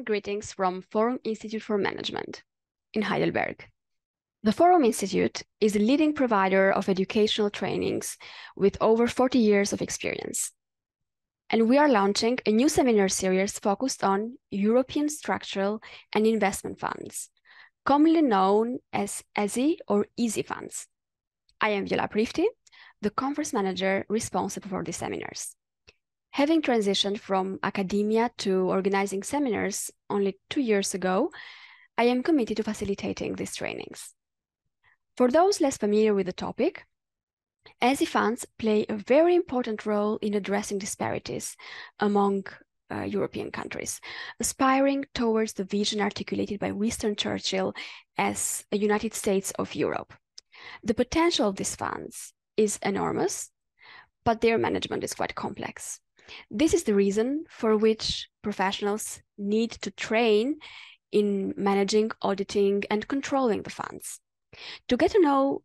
greetings from FORUM Institut for Management in Heidelberg. The FORUM Institute is a leading provider of educational trainings with over 40 years of experience. And we are launching a new seminar series focused on European structural and investment funds, commonly known as ESI or ESI Funds. I am Viola Prifti, the conference manager responsible for these seminars. Having transitioned from academia to organizing seminars only 2 years ago, I am committed to facilitating these trainings. For those less familiar with the topic, ESI funds play a very important role in addressing disparities among European countries, aspiring towards the vision articulated by Winston Churchill as a United States of Europe. The potential of these funds is enormous, but their management is quite complex. This is the reason for which professionals need to train in managing, auditing, and controlling the funds. To get to know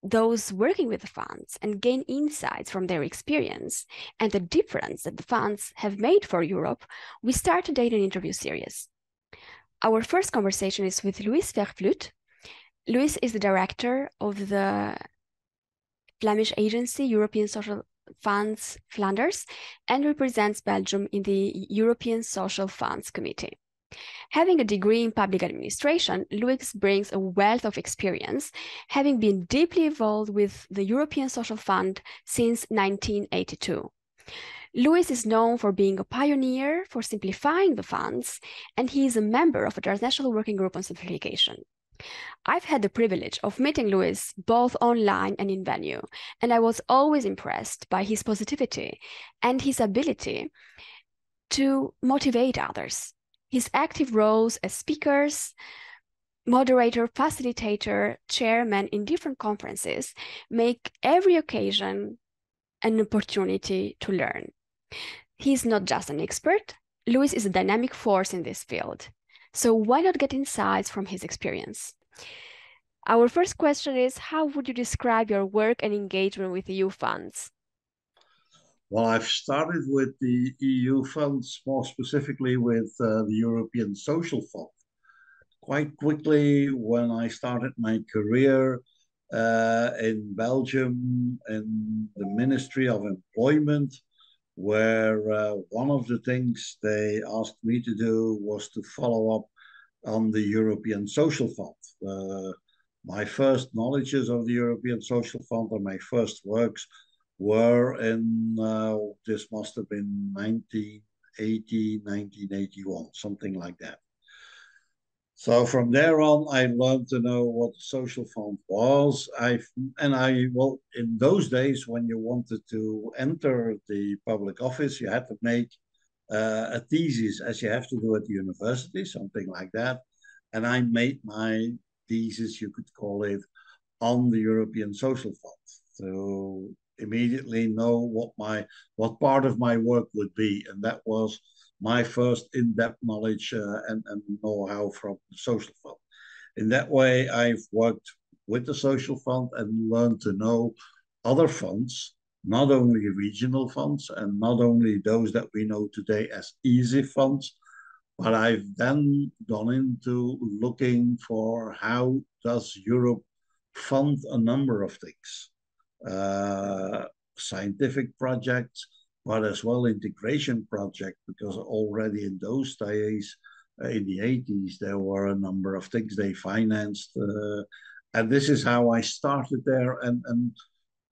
those working with the funds and gain insights from their experience and the difference that the funds have made for Europe, we start today an interview series. Our first conversation is with Louis Vervloet. Louis is the director of the Flemish agency European Social Funds Flanders and represents Belgium in the European Social Funds Committee. Having a degree in public administration, Louis brings a wealth of experience, having been deeply involved with the European Social Fund since 1982. Louis is known for being a pioneer for simplifying the funds, and he is a member of a transnational working group on simplification. I've had the privilege of meeting Louis both online and in venue, and I was always impressed by his positivity and his ability to motivate others. His active roles as speakers, moderator, facilitator, chairman in different conferences make every occasion an opportunity to learn. He's not just an expert. Louis is a dynamic force in this field. So why not get insights from his experience? Our first question is, how would you describe your work and engagement with EU funds? Well, I've started with the EU funds, more specifically with the European Social Fund. Quite quickly, when I started my career in Belgium, in the Ministry of Employment, where one of the things they asked me to do was to follow up on the European Social Fund. My first knowledges of the European Social Fund and my first works were in, this must have been 1980, 1981, something like that. So from there on, I learned to know what the social fund was. Well, in those days, when you wanted to enter the public office, you had to make a thesis, as you have to do at the university, something like that. And I made my thesis, you could call it, on the European Social Fund. So immediately know what part of my work would be, and that was my first in-depth knowledge and know-how from the social fund. In that way, I've worked with the social fund and learned to know other funds, not only regional funds and not only those that we know today as ESIF funds, but I've then gone into looking for how does Europe fund a number of things. Scientific projects, but as well integration project, because already in those days, in the 80s, there were a number of things they financed. And this is how I started there and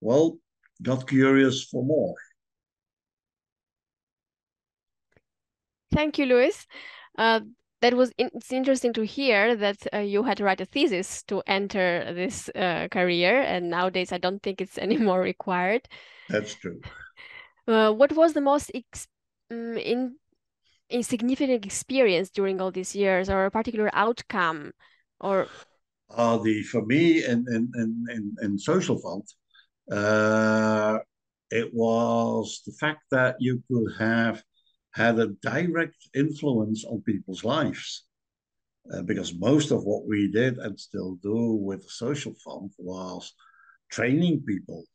well, got curious for more. Thank you, Louis. It's interesting to hear that you had to write a thesis to enter this career, and nowadays I don't think it's anymore required. That's true. What was the most insignificant experience during all these years, or a particular outcome, or? For me in social fund, it was the fact that you could have had a direct influence on people's lives. Because most of what we did and still do with the social fund was training people,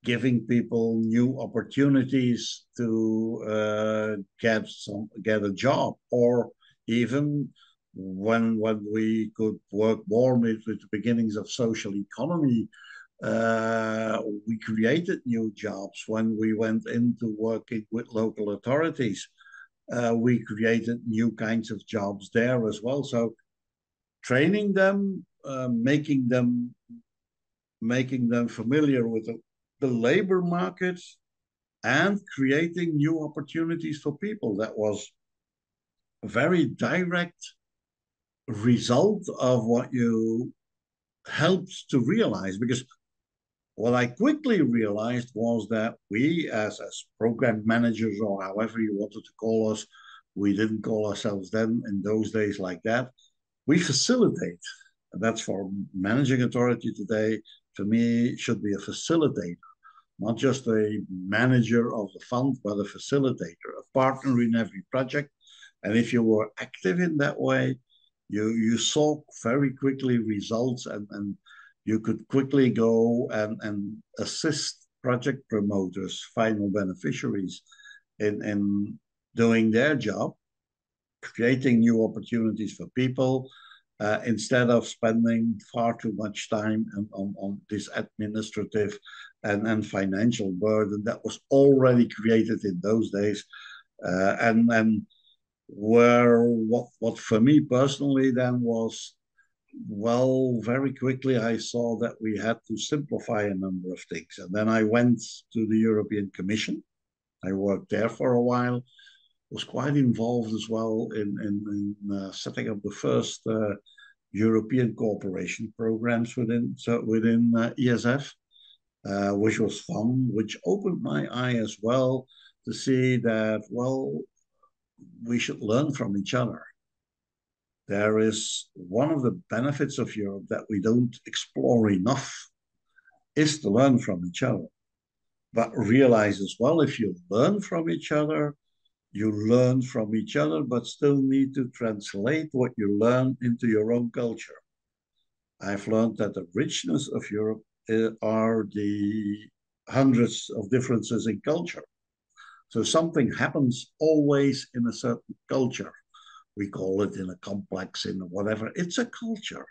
giving people new opportunities to get a job, or even when we could work more with the beginnings of social economy, we created new jobs. When we went into working with local authorities, we created new kinds of jobs there as well. So training them, making them familiar with the labor market, and creating new opportunities for people. That was a very direct result of what you helped to realize. Because what I quickly realized was that we, as program managers, or however you wanted to call us, we didn't call ourselves then in those days like that. We facilitate. And that's for managing authority today. For me, should be a facilitator, not just a manager of the fund, but a facilitator, a partner in every project. And if you were active in that way, you saw very quickly results, and you could quickly go and assist project promoters, final beneficiaries in doing their job, creating new opportunities for people, instead of spending far too much time on this administrative and financial burden that was already created in those days. And where what for me personally then was, well, very quickly I saw that we had to simplify a number of things. And then I went to the European Commission. I worked there for a while, was quite involved as well in setting up the first European cooperation programs within ESF, which was fun, which opened my eye as well to see that, well, we should learn from each other. There is one of the benefits of Europe that we don't explore enough is to learn from each other. But realize as well, if you learn from each other, you learn from each other, but still need to translate what you learn into your own culture. I've learned that the richness of Europe are the hundreds of differences in culture. So something happens always in a certain culture. We call it in a complex, in whatever. It's a culture.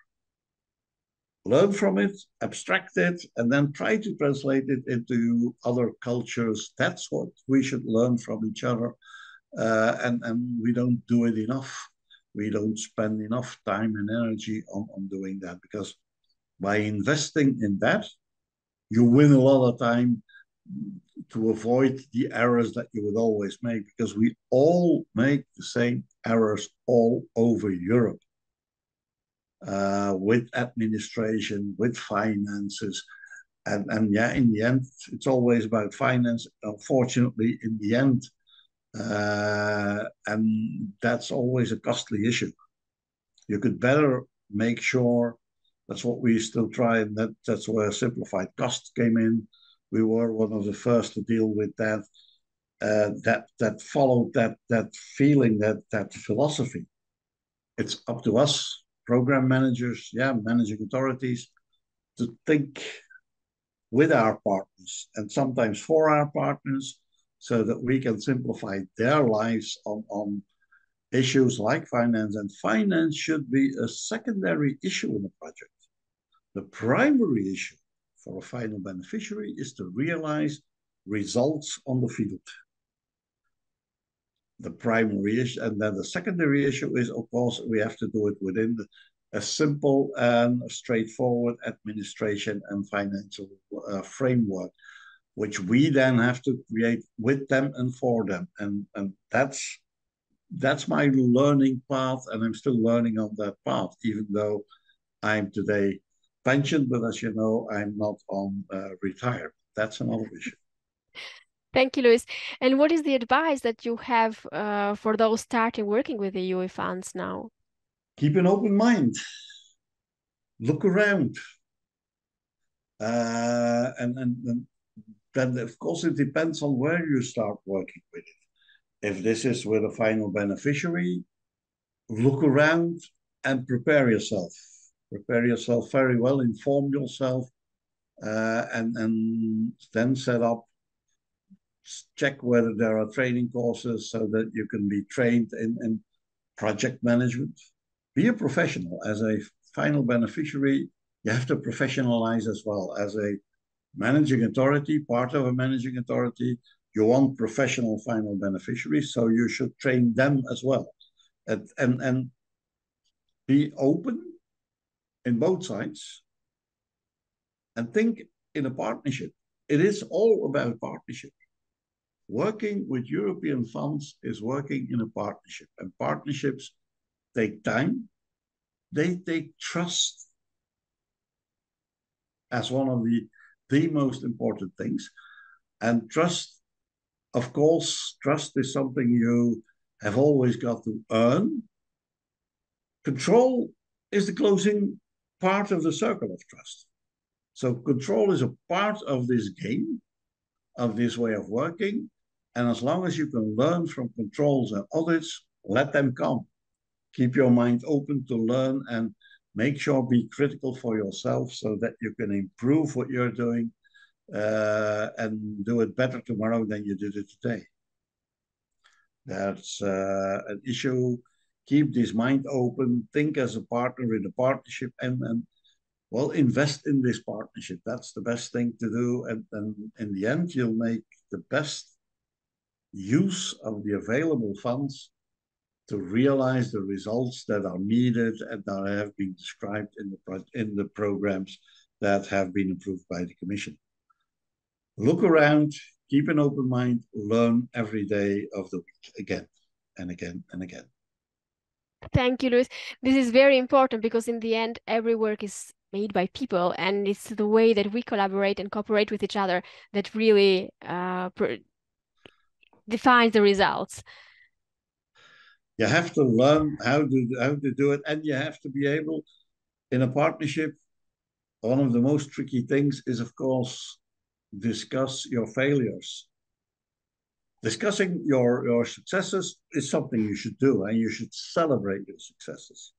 Learn from it, abstract it, and then try to translate it into other cultures. That's what we should learn from each other. And we don't do it enough. We don't spend enough time and energy on doing that, because by investing in that, you win a lot of time to avoid the errors that you would always make, because we all make the same errors all over Europe, with administration, with finances. And yeah, in the end, it's always about finance, unfortunately, in the end. And that's always a costly issue. You could better make sure, that's what we still try, and that's where simplified costs came in. We were one of the first to deal with that. That followed that feeling, that philosophy. It's up to us, program managers, managing authorities, to think with our partners and sometimes for our partners, so that we can simplify their lives on issues like finance. And finance should be a secondary issue in the project. The primary issue for a final beneficiary is to realize results on the field. The primary issue, and then the secondary issue is, of course, we have to do it within a simple and straightforward administration and financial framework, which we then have to create with them and for them. And that's my learning path, and I'm still learning on that path, even though I'm today pensioned, but as you know, I'm not on retired. That's another issue. Thank you, Luis. And what is the advice that you have for those starting working with the ESI funds now? Keep an open mind. Look around. And then, of course, it depends on where you start working with it. If this is with a final beneficiary, look around and prepare yourself. Prepare yourself very well, inform yourself, and then set up, check whether there are training courses so that you can be trained in project management. Be a professional. As a final beneficiary, you have to professionalize as well. As a managing authority, part of a managing authority, you want professional final beneficiaries, so you should train them as well. And be open in both sides and think in a partnership. It is all about partnership. Working with European funds is working in a partnership, and partnerships take time. They take trust as one of the most important things. And trust, of course, trust is something you have always got to earn. Control is the closing part of the circle of trust. So control is a part of this game, of this way of working. And as long as you can learn from controls and audits, let them come. Keep your mind open to learn and make sure be critical for yourself so that you can improve what you're doing and do it better tomorrow than you did it today. That's an issue. Keep this mind open. Think as a partner in a partnership and well, invest in this partnership. That's the best thing to do. And in the end, you'll make the best use of the available funds to realize the results that are needed and that have been described in the programs that have been approved by the Commission. Look around, keep an open mind, learn every day of the week again and again and again. Thank you, Luis. This is very important because in the end, every work is made by people, and it's the way that we collaborate and cooperate with each other that really defines the results. You have to learn how to do it, and you have to be able, in a partnership, one of the most tricky things is, of course, discuss your failures. Discussing your successes is something you should do, and you should celebrate your successes.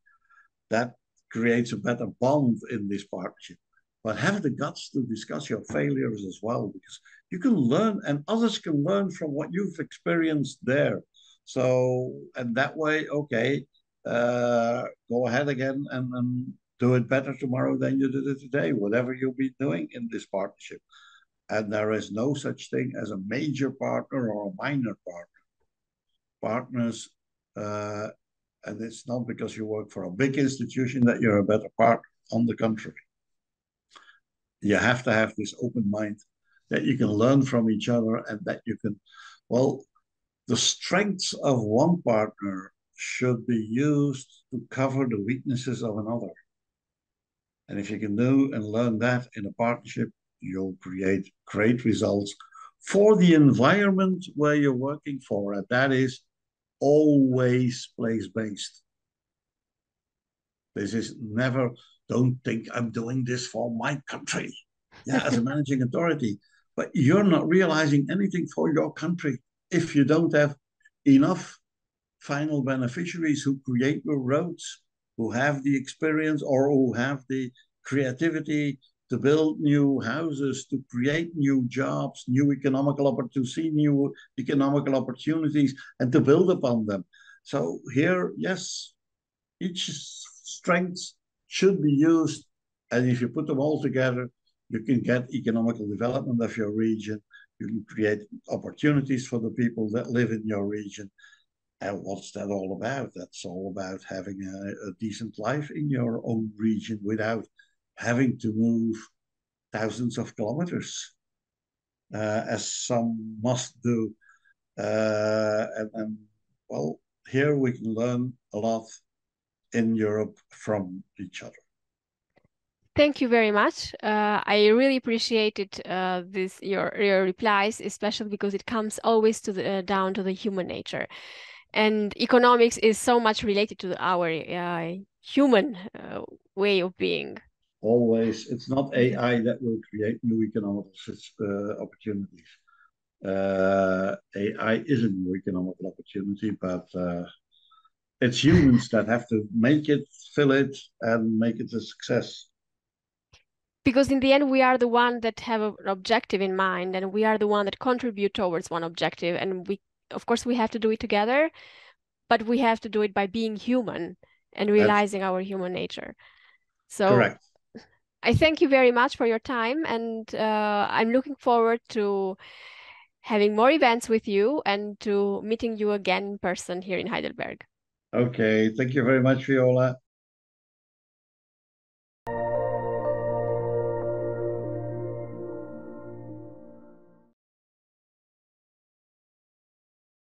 That creates a better bond in this partnership. But have the guts to discuss your failures as well, because you can learn and others can learn from what you've experienced there. So, and that way, okay, go ahead again and do it better tomorrow than you did it today, whatever you'll be doing in this partnership. And there is no such thing as a major partner or a minor partner. Partners, and it's not because you work for a big institution that you're a better partner. On the contrary, you have to have this open mind that you can learn from each other and that you can, well, the strengths of one partner should be used to cover the weaknesses of another. And if you can do and learn that in a partnership, you'll create great results for the environment where you're working for. And that is always place-based. This is never, don't think I'm doing this for my country. Yeah, as a managing authority. But you're not realizing anything for your country if you don't have enough final beneficiaries who create your roads, who have the experience or who have the creativity to build new houses, to create new jobs, new economical opportunities, see new economical opportunities, and to build upon them. So here, yes, each strength should be used, and if you put them all together, you can get economical development of your region. You can create opportunities for the people that live in your region. And what's that all about? That's all about having a decent life in your own region without having to move thousands of kilometers, as some must do. And well, here we can learn a lot in Europe from each other. Thank you very much. I really appreciated your replies, especially because it comes always to down to the human nature. And economics is so much related to our human way of being. Always, it's not AI that will create new economical opportunities. AI is a new economical opportunity, but it's humans that have to make it, fill it, and make it a success. Because in the end, we are the one that have an objective in mind, and we are the one that contribute towards one objective, and we, of course, we have to do it together. but we have to do it by being human and realizing our human nature. So correct. I thank you very much for your time, and I'm looking forward to having more events with you and to meeting you again in person here in Heidelberg. Okay, thank you very much, Viola.